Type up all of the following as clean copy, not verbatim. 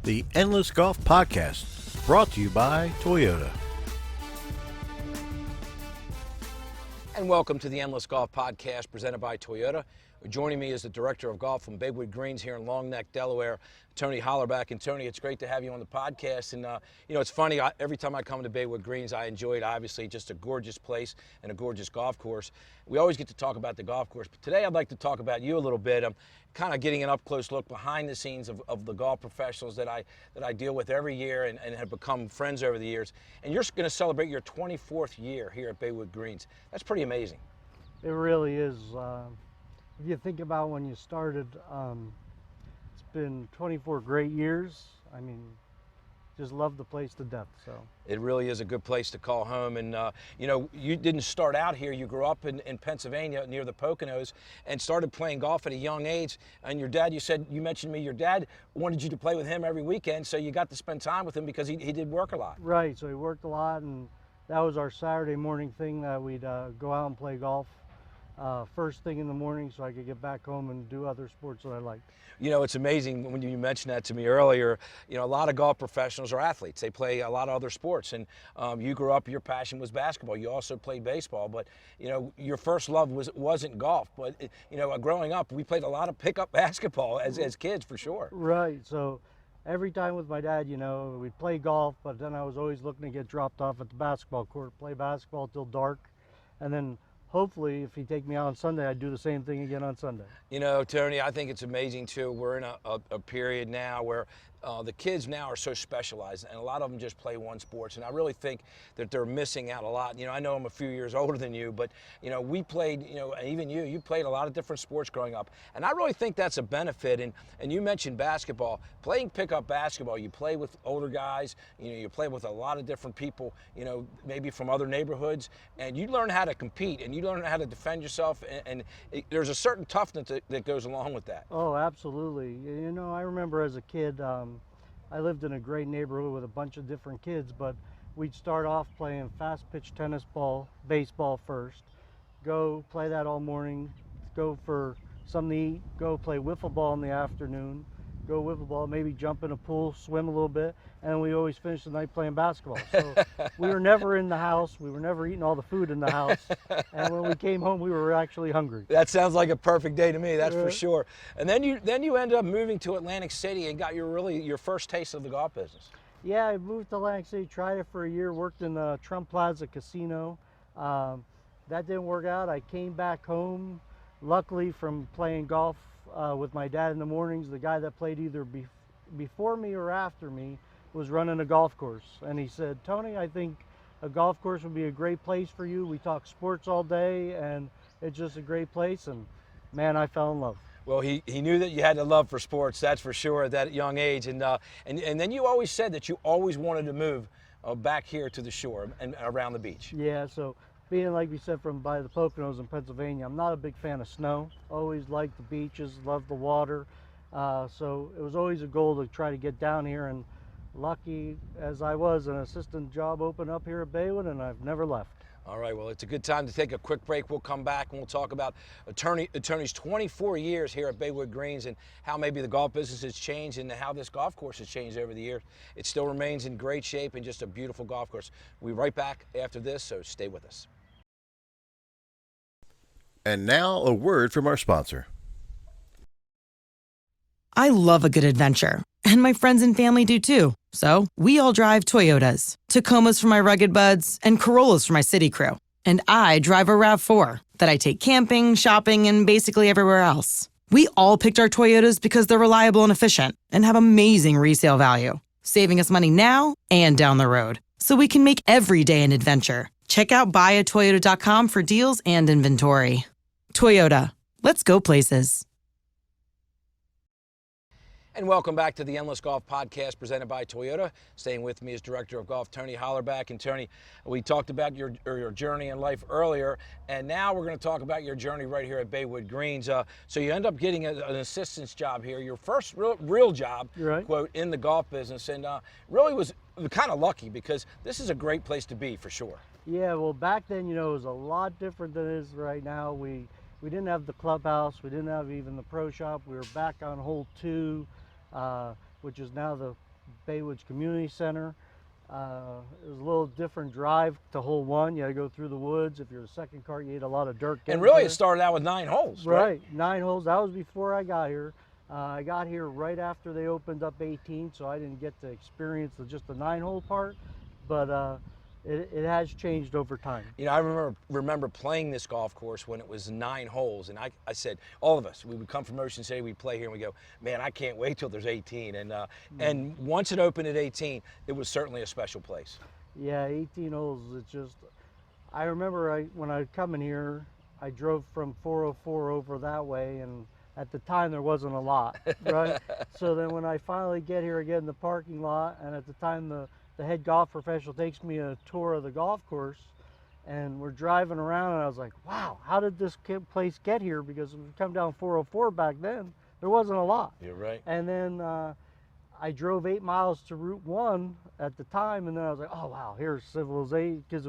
The Endless Golf Podcast, brought to you by Toyota. And welcome to the Endless Golf Podcast presented by Toyota. Joining me is the Director of Golf from Baywood Greens here in Long Neck, Delaware, Tony Hollerback. And Tony, it's great to have you on the podcast. And it's funny, every time I come to Baywood Greens, I enjoy it. Obviously, just a gorgeous place and a gorgeous golf course. We always get to talk about the golf course, but today I'd like to talk about you a little bit. I'm kind of getting an up-close look behind the scenes of the golf professionals that I deal with every year and have become friends over the years. And you're going to celebrate your 24th year here at Baywood Greens. That's pretty amazing. It really is. If you think about when you started, it's been 24 great years. I mean, just love the place to death. So it really is a good place to call home. And you didn't start out here. You grew up in Pennsylvania near the Poconos and started playing golf at a young age. And your dad, you mentioned to me, your dad wanted you to play with him every weekend, so you got to spend time with him because he did work a lot. Right. So he worked a lot, and that was our Saturday morning thing, that we'd go out and play golf first thing in the morning so I could get back home and do other sports that I liked. You know, it's amazing when you mentioned that to me earlier. You know, a lot of golf professionals are athletes. They play a lot of other sports. And you grew up, your passion was basketball. You also played baseball. But, your first love wasn't golf. But, growing up, we played a lot of pickup basketball as kids, for sure. Right. So every time with my dad, we'd play golf, but then I was always looking to get dropped off at the basketball court, play basketball till dark, and then hopefully, if he'd take me out on Sunday, I'd do the same thing again on Sunday. Tony, I think it's amazing, too. We're in a period now where the kids now are so specialized, and a lot of them just play one sport. And I really think that they're missing out a lot. I know I'm a few years older than you, but, we played, and even you played a lot of different sports growing up. And I really think that's a benefit. And you mentioned basketball. Playing pickup basketball, you play with older guys, you play with a lot of different people, maybe from other neighborhoods, and you learn how to compete, and you learn how to defend yourself, and there's a certain toughness that goes along with that. Oh, absolutely. I remember as a kid, I lived in a great neighborhood with a bunch of different kids, but we'd start off playing fast pitch tennis ball, baseball first, go play that all morning, go for something to eat, go play wiffle ball in the afternoon, go wiffle ball, maybe jump in a pool, swim a little bit, and we always finished the night playing basketball. So we were never in the house. We were never eating all the food in the house. And when we came home, we were actually hungry. That sounds like a perfect day to me, that's for sure. And then you ended up moving to Atlantic City and got your first taste of the golf business. Yeah, I moved to Atlantic City, tried it for a year, worked in the Trump Plaza Casino. That didn't work out. I came back home, luckily, from playing golf with my dad in the mornings. The guy that played either before me or after me was running a golf course, and he said, "Tony, I think a golf course would be a great place for you. We talk sports all day, and it's just a great place." And man, I fell in love. Well, he knew that you had a love for sports, that's for sure, at that young age. And then you always said that you always wanted to move back here to the shore and around the beach. Yeah, so being, like we said, from by the Poconos in Pennsylvania, I'm not a big fan of snow. Always liked the beaches, loved the water. So it was always a goal to try to get down here, and lucky as I was, an assistant job opened up here at Baywood, and I've never left. All right, well, it's a good time to take a quick break. We'll come back and we'll talk about Tony's 24 years here at Baywood Greens and how maybe the golf business has changed and how this golf course has changed over the years. It still remains in great shape and just a beautiful golf course. We'll be right back after this, so stay with us. And now a word from our sponsor. I love a good adventure, and my friends and family do too. So we all drive Toyotas. Tacomas for my rugged buds and Corollas for my city crew. And I drive a RAV4 that I take camping, shopping, and basically everywhere else. We all picked our Toyotas because they're reliable and efficient and have amazing resale value, saving us money now and down the road, so we can make every day an adventure. Check out buyatoyota.com for deals and inventory. Toyota, let's go places. And welcome back to the Endless Golf Podcast presented by Toyota. Staying with me is Director of Golf Tony Hollerback. And Tony, we talked about your journey in life earlier, and now we're going to talk about your journey right here at Baywood Greens. So you end up getting an assistant's job here, your first real job, right, quote, in the golf business, and really was kind of lucky because this is a great place to be for sure. Yeah, well, back then, it was a lot different than it is right now. We didn't have the clubhouse. We didn't have even the pro shop. We were back on hole 2. Which is now the Baywood's Community Center. It was a little different drive to hole 1. You had to go through the woods. If you're the second cart, you ate a lot of dirt. And really, there. it started out with 9 holes, right? Right, 9 holes. That was before I got here. I got here right after they opened up 18, so I didn't get to experience just the 9-hole part, but it has changed over time. You know, I remember playing this golf course when it was 9 holes, and I said, all of us, we would come from Ocean City, we'd play here, and we go, man, I can't wait till there's 18. And once it opened at 18, it was certainly a special place. Yeah, 18 holes. It's just, I remember when I come in here, I drove from 404 over that way, and at the time there wasn't a lot, right? So then when I finally get here, I get in the parking lot, and at the time the head golf professional takes me a tour of the golf course, and we're driving around, and I was like, wow, how did this place get here? Because when we come down 404 back then, there wasn't a lot. You're right. And then I drove 8 miles to Route 1 at the time, and then I was like, oh wow, here's civilization, because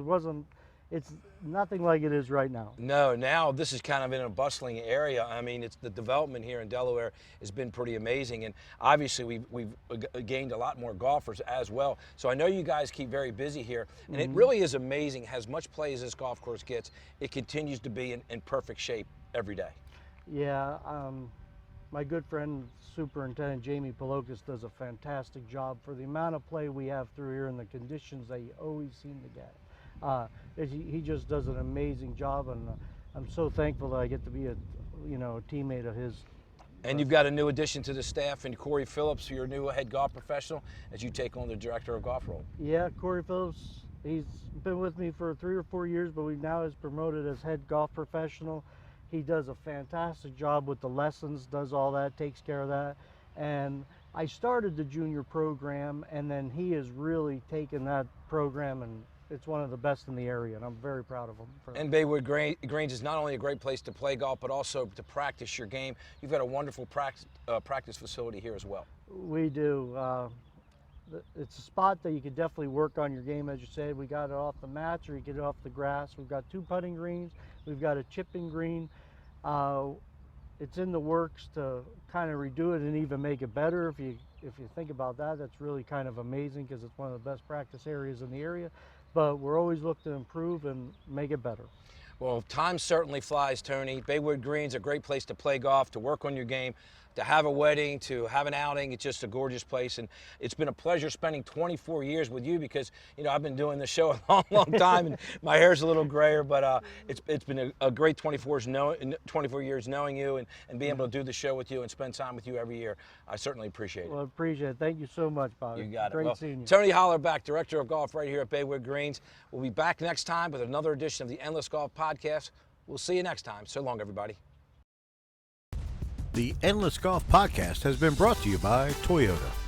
it's nothing like it is right now. No, now this is kind of in a bustling area. I mean, it's the development here in Delaware has been pretty amazing, and obviously we've gained a lot more golfers as well. So I know you guys keep very busy here, and it really is amazing. As much play as this golf course gets, it continues to be in perfect shape every day. Yeah, my good friend Superintendent Jamie Palokas does a fantastic job for the amount of play we have through here and the conditions that you always seem to get. He just does an amazing job, and I'm so thankful that I get to be a teammate of his. And you've got a new addition to the staff, and Corey Phillips, your new head golf professional, as you take on the director of golf role. Yeah, Corey Phillips, he's been with me for 3 or 4 years, but we now is promoted as head golf professional. He does a fantastic job with the lessons, does all that, takes care of that. And I started the junior program, and then he has really taken that program, and it's one of the best in the area, and I'm very proud of him. And Baywood Greens is not only a great place to play golf, but also to practice your game. You've got a wonderful practice facility here as well. We do. It's a spot that you could definitely work on your game, as you said. We got it off the mats, or you get it off the grass. We've got 2 putting greens. We've got a chipping green. It's in the works to kind of redo it and even make it better. If you think about that, that's really kind of amazing, because it's one of the best practice areas in the area. But we're always looking to improve and make it better. Well, time certainly flies, Tony. Baywood Greens, a great place to play golf, to work on your game, to have a wedding, to have an outing. It's just a gorgeous place, and it's been a pleasure spending 24 years with you, because I've been doing this show a long time, and my hair's a little grayer, but it's been a great 24 years knowing you and being able to do the show with you and spend time with you every year. I certainly appreciate it. Well, I appreciate it. Thank you so much, Bobby. You got it. Great Well, seeing you. Tony Hollerback, director of golf right here at Baywood Greens. We'll be back next time with another edition of the Endless Golf Podcast. We'll see you next time. So long, everybody. The Endless Golf Podcast has been brought to you by Toyota.